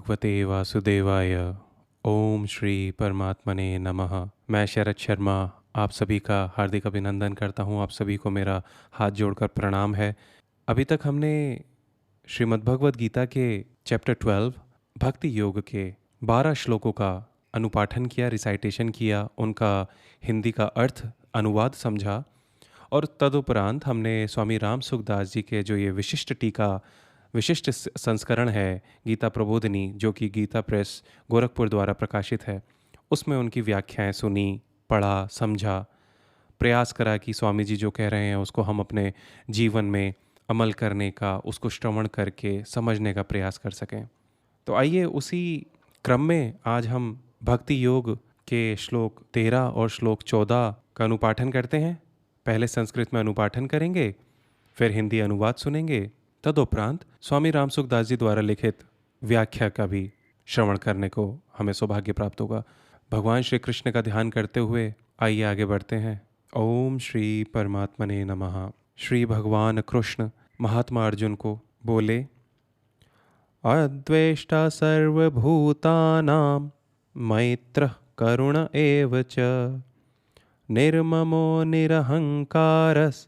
भगवते वासुदेवाय। ओम श्री परमात्मने नमः। मैं शरद शर्मा आप सभी का हार्दिक अभिनंदन करता हूँ। आप सभी को मेरा हाथ जोड़कर प्रणाम है। अभी तक हमने श्रीमद् भगवद गीता के चैप्टर 12 भक्ति योग के 12 श्लोकों का अनुपाठन किया, रिसाइटेशन किया, उनका हिंदी का अर्थ अनुवाद समझा और तदुपरांत हमने स्वामी राम सुखदास जी के जो ये विशिष्ट संस्करण है गीता प्रबोधिनी, जो कि गीता प्रेस गोरखपुर द्वारा प्रकाशित है, उसमें उनकी व्याख्याएं सुनी, पढ़ा, समझा, प्रयास करा कि स्वामी जी जो कह रहे हैं उसको हम अपने जीवन में अमल करने का, उसको श्रवण करके समझने का प्रयास कर सकें। तो आइए उसी क्रम में आज हम भक्ति योग के श्लोक 13 और श्लोक 14 का अनुपाठन करते हैं। पहले संस्कृत में अनुपाठन करेंगे, फिर हिंदी अनुवाद सुनेंगे, तदुपरांत स्वामी राम सुखदास जी द्वारा लिखित व्याख्या का भी श्रवण करने को हमें सौभाग्य प्राप्त होगा। भगवान श्री कृष्ण का ध्यान करते हुए आइए आगे बढ़ते हैं। ओम श्री परमात्मने नमः। श्री भगवान कृष्ण महात्मा अर्जुन को बोले, अद्वेष्टा सर्वभूतानां मैत्रः करुण एव च निर्ममो निरहंकारस्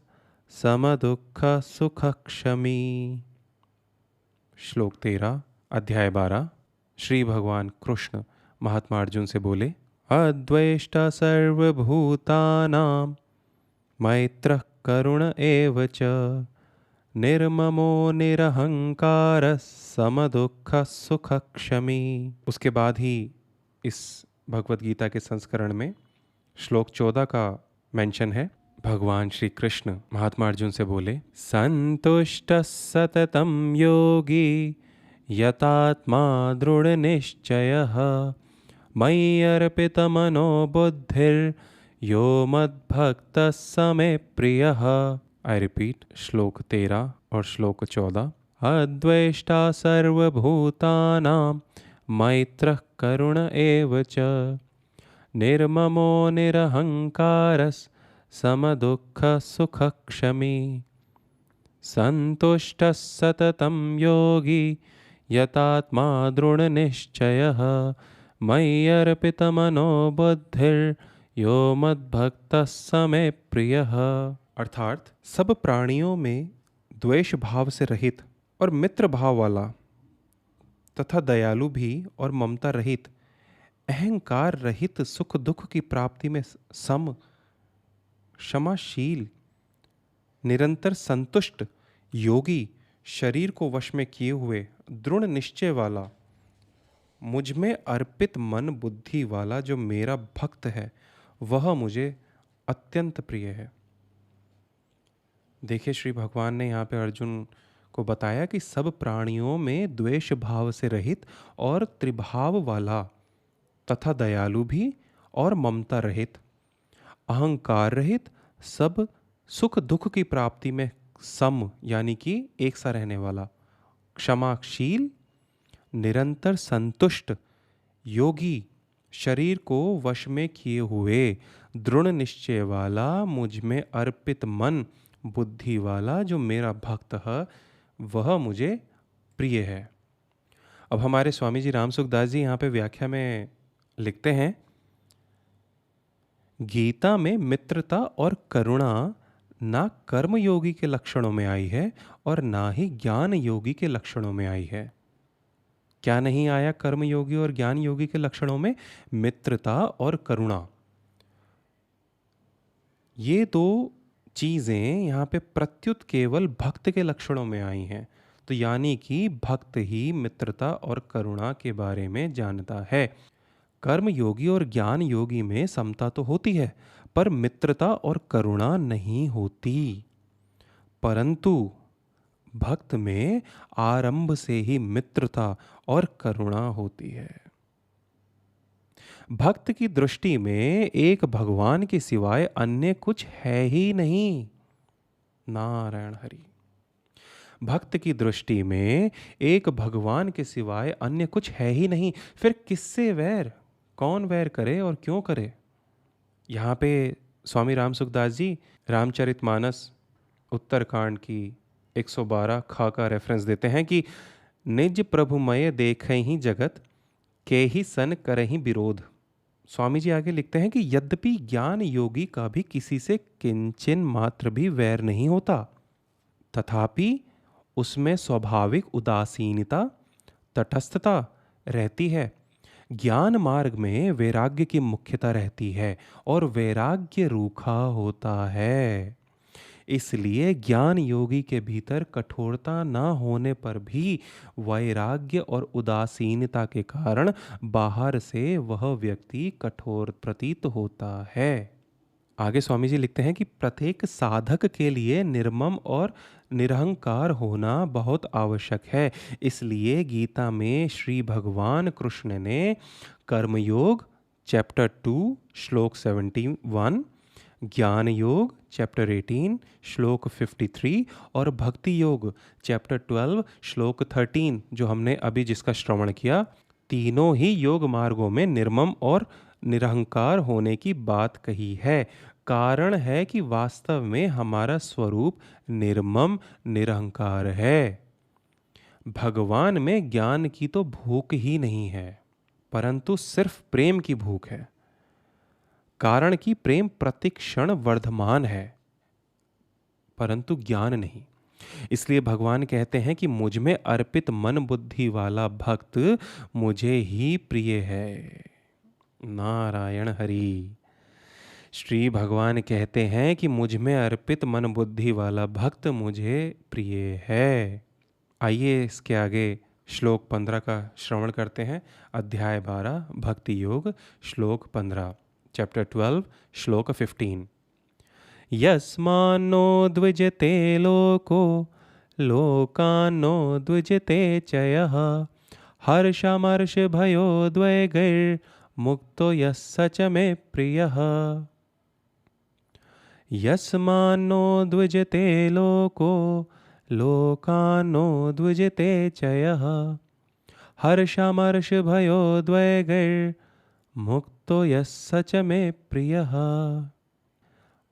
समदुःख सुख क्षमी। श्लोक 13 अध्याय 12। श्री भगवान कृष्ण महात्मा अर्जुन से बोले, अद्वेष्टा सर्वभूतानां मैत्रः करुण एव च निर्ममो निरहंकार समदुःख सुख क्षमी। उसके बाद ही इस भगवद गीता के संस्करण में श्लोक 14 का मेंशन है। भगवान श्री कृष्ण महात्मा अर्जुन से बोले, संतुष्ट सततम योगी यतात्मा दृढ़ निश्चयः मयि अर्पित मनो बुद्धिर यो मद्भक्त स मे प्रियः। आई रिपीट, श्लोक 13 और श्लोक 14। अद्वेष्टा सर्वभूतानां मैत्रः करुण एव च निर्ममो निरहंकारस् समदुःख सुख क्षमी। संतुष्टः सततं योगी यतात्मा दृढ़ निश्चयः मयि अर्पित मनो बुद्धिर यो मद्भक्त स मे प्रियः। अर्थात सब प्राणियों में द्वेष भाव से रहित और मित्र भाव वाला तथा दयालु भी और ममता रहित, अहंकार रहित, सुख दुख की प्राप्ति में सम, क्षमाशील, निरंतर संतुष्ट योगी, शरीर को वश में किए हुए दृढ़ निश्चय वाला, मुझ में अर्पित मन बुद्धि वाला जो मेरा भक्त है वह मुझे अत्यंत प्रिय है। देखिए, श्री भगवान ने यहाँ पे अर्जुन को बताया कि सब प्राणियों में द्वेष भाव से रहित और त्रिभाव वाला तथा दयालु भी और ममता रहित, अहंकार रहित, सब सुख दुख की प्राप्ति में सम यानी कि एक सा रहने वाला, क्षमाशील, निरंतर संतुष्ट योगी, शरीर को वश में किए हुए दृढ़ निश्चय वाला, मुझ में अर्पित मन बुद्धि वाला जो मेरा भक्त है वह मुझे प्रिय है। अब हमारे स्वामी जी राम सुखदास जी यहाँ पे व्याख्या में लिखते हैं, गीता में मित्रता और करुणा ना कर्म योगी के लक्षणों में आई है और ना ही ज्ञान योगी के लक्षणों में आई है। क्या नहीं आया कर्म योगी और ज्ञान योगी के लक्षणों में? मित्रता और करुणा। ये दो चीजें यहाँ पे प्रत्युत केवल भक्त के लक्षणों में आई हैं। तो यानी कि भक्त ही मित्रता और करुणा के बारे में जानता है। कर्म योगी और ज्ञान योगी में समता तो होती है, पर मित्रता और करुणा नहीं होती। परंतु भक्त में आरंभ से ही मित्रता और करुणा होती है। भक्त की दृष्टि में एक भगवान के सिवाय अन्य कुछ है ही नहीं। नारायण हरि। भक्त की दृष्टि में एक भगवान के सिवाय अन्य कुछ है ही नहीं। फिर किससे वैर? कौन वैर करे और क्यों करे? यहाँ पे स्वामी राम सुखदास जी रामचरितमानस उत्तरकांड की 112 खा का रेफरेंस देते हैं कि निज प्रभुमय देखहि जगत, के ही सन करहि विरोध। स्वामी जी आगे लिखते हैं कि यद्यपि ज्ञान योगी का भी किसी से किंचन मात्र भी वैर नहीं होता, तथापि उसमें स्वाभाविक उदासीनता, तटस्थता रहती है। ज्ञान मार्ग में वैराग्य की मुख्यता रहती है और वैराग्य रूखा होता है। इसलिए ज्ञान योगी के भीतर कठोरता न होने पर भी वैराग्य और उदासीनता के कारण बाहर से वह व्यक्ति कठोर प्रतीत होता है। आगे स्वामी जी लिखते हैं कि प्रत्येक साधक के लिए निर्मम और निरहंकार होना बहुत आवश्यक है। इसलिए गीता में श्री भगवान कृष्ण ने कर्मयोग चैप्टर 2 श्लोक 71, ज्ञान योग चैप्टर 18 श्लोक 53 और भक्ति योग चैप्टर 12 श्लोक 13 जो हमने अभी जिसका श्रवण किया, तीनों ही योग मार्गों में निर्मम और निरहंकार होने की बात कही है। कारण है कि वास्तव में हमारा स्वरूप निर्मम निरहंकार है। भगवान में ज्ञान की तो भूख ही नहीं है, परंतु सिर्फ प्रेम की भूख है। कारण कि प्रेम प्रतिक्षण वर्धमान है, परंतु ज्ञान नहीं। इसलिए भगवान कहते हैं कि मुझ में अर्पित मन बुद्धि वाला भक्त मुझे ही प्रिय है। नारायण हरि। श्री भगवान कहते हैं कि मुझ में अर्पित मन बुद्धि वाला भक्त मुझे प्रिय है। आइए इसके आगे श्लोक 15 का श्रवण करते हैं। अध्याय 12 भक्ति योग श्लोक 15 चैप्टर 12 श्लोक 15। यस्मान्नो द्विजते लोको लोकान्नो द्विजते च यः हर्षमर्ष भयोद्वेगैर्मुक्तो यः स च मे प्रियः। यस्मान्नो द्विजते लोको लोकान्नो द्विजते च यः हर्षमर्ष भयोद्वेगैर्मुक्तो यः स च मे प्रियः।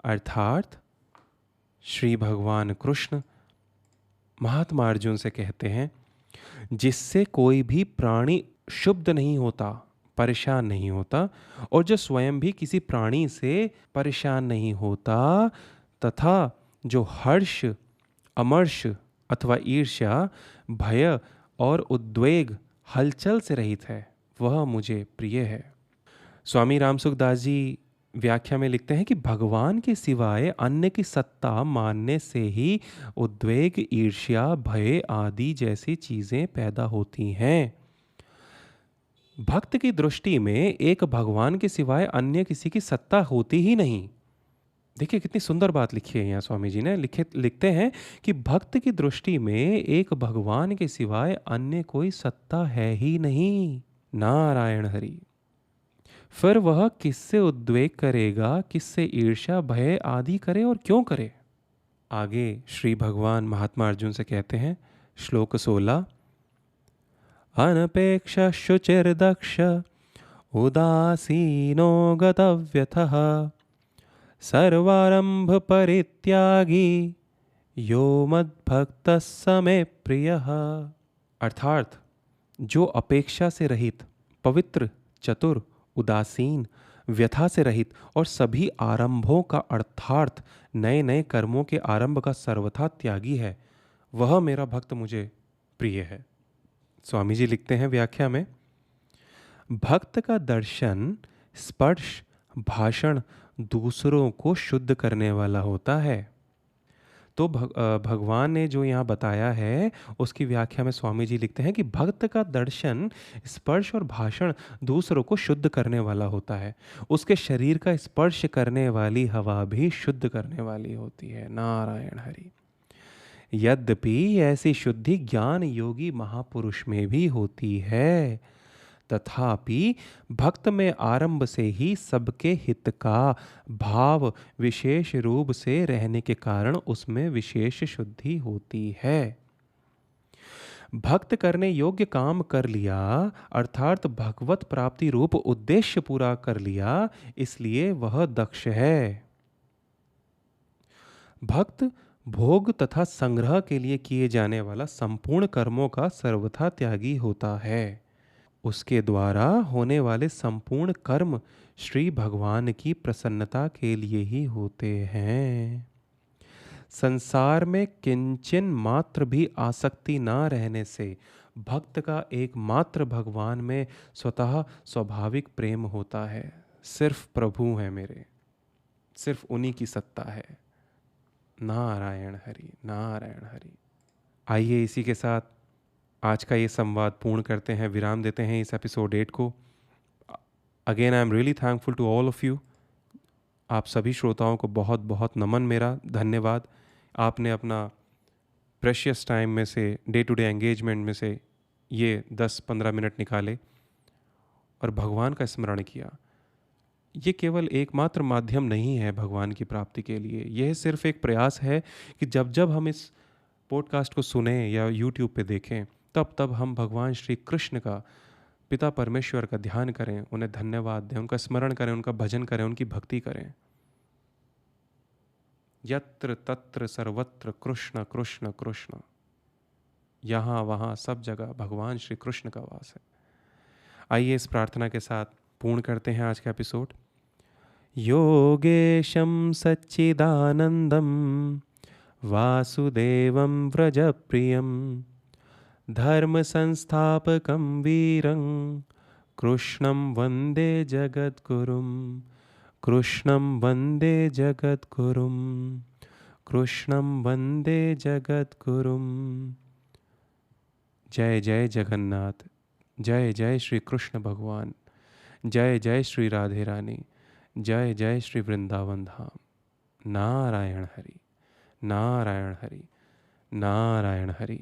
अर्थात श्री भगवान कृष्ण महात्मा अर्जुन से कहते हैं, जिससे कोई भी प्राणी क्षुब्ध नहीं होता, परेशान नहीं होता, और जो स्वयं भी किसी प्राणी से परेशान नहीं होता, तथा जो हर्ष, अमर्ष अथवा ईर्ष्या, भय और उद्वेग हलचल से रहित है, वह मुझे प्रिय है। स्वामी रामसुखदास जी व्याख्या में लिखते हैं कि भगवान के सिवाय अन्य की सत्ता मानने से ही उद्वेग, ईर्ष्या, भय आदि जैसी चीजें पैदा होती हैं। भक्त की दृष्टि में एक भगवान के सिवाय अन्य किसी की सत्ता होती ही नहीं। देखिए कितनी सुंदर बात लिखी है यहाँ स्वामी जी ने। लिखते हैं कि भक्त की दृष्टि में एक भगवान के सिवाय अन्य कोई सत्ता है ही नहीं। नारायण हरि। फिर वह किससे उद्वेग करेगा, किससे ईर्ष्या, भय आदि करे और क्यों करे? आगे श्री भगवान महात्मा अर्जुन से कहते हैं श्लोक 16। अनपेक्ष शुचिर्दक्ष उदासीनो गतव्यथः सर्वारंभ परित्यागी यो मद्भक्तः स मे प्रियः। अर्थात जो अपेक्षा से रहित, पवित्र, चतुर, उदासीन, व्यथा से रहित और सभी आरंभों का अर्थार्थ नए नए कर्मों के आरंभ का सर्वथा त्यागी है, वह मेरा भक्त मुझे प्रिय है। स्वामी जी लिखते हैं व्याख्या में, भक्त का दर्शन, स्पर्श, भाषण दूसरों को शुद्ध करने वाला होता है। तो भगवान ने जो यहाँ बताया है उसकी व्याख्या में स्वामी जी लिखते हैं कि भक्त का दर्शन, स्पर्श और भाषण दूसरों को शुद्ध करने वाला होता है। उसके शरीर का स्पर्श करने वाली हवा भी शुद्ध करने वाली होती है। नारायण हरि। यद्यपि ऐसी शुद्धि ज्ञान योगी महापुरुष में भी होती है, तथापि भक्त में आरंभ से ही सबके हित का भाव विशेष रूप से रहने के कारण उसमें विशेष शुद्धि होती है। भक्त करने योग्य काम कर लिया, अर्थात भगवत प्राप्ति रूप उद्देश्य पूरा कर लिया, इसलिए वह दक्ष है। भक्त भोग तथा संग्रह के लिए किए जाने वाला संपूर्ण कर्मों का सर्वथा त्यागी होता है। उसके द्वारा होने वाले संपूर्ण कर्म श्री भगवान की प्रसन्नता के लिए ही होते हैं। संसार में किंचन मात्र भी आसक्ति ना रहने से भक्त का एकमात्र भगवान में स्वतः स्वाभाविक प्रेम होता है। सिर्फ प्रभु हैं मेरे, सिर्फ उन्हीं की सत्ता है। नारायण हरि, नारायण हरि। आइए इसी के साथ आज का ये संवाद पूर्ण करते हैं, विराम देते हैं इस एपिसोड 8 को। Again I am really thankful to all of you. आप सभी श्रोताओं को बहुत बहुत नमन, मेरा धन्यवाद। आपने अपना प्रेशियस टाइम में से, डे टू डे एंगेजमेंट में से ये 10-15 मिनट निकाले और भगवान का स्मरण किया। ये केवल एकमात्र माध्यम नहीं है भगवान की प्राप्ति के लिए। यह सिर्फ एक प्रयास है कि जब जब हम इस पॉडकास्ट को सुने या यूट्यूब पे देखें, तब तब हम भगवान श्री कृष्ण का, पिता परमेश्वर का ध्यान करें, उन्हें धन्यवाद दें, उनका स्मरण करें, उनका भजन करें, उनकी भक्ति करें। यत्र तत्र सर्वत्र कृष्ण कृष्ण कृष्ण, यहाँ वहाँ सब जगह भगवान श्री कृष्ण का वास है। आइए इस प्रार्थना के साथ पूर्ण करते हैं आज का एपिसोड। योगेशं सच्चिदानंदं वासुदेवं व्रजप्रियं धर्म संस्थापकं वीरं कृष्णं वन्दे जगद्गुरुं, कृष्णं वन्दे जगद्गुरुं, कृष्णं वन्दे जगद्गुरुं। जय जय जगन्नाथ, जय जय श्री कृष्ण भगवान, जय जय श्री राधे रानी, जय जय श्री वृंदावन धाम। नारायण हरि, नारायण हरि, नारायण हरि।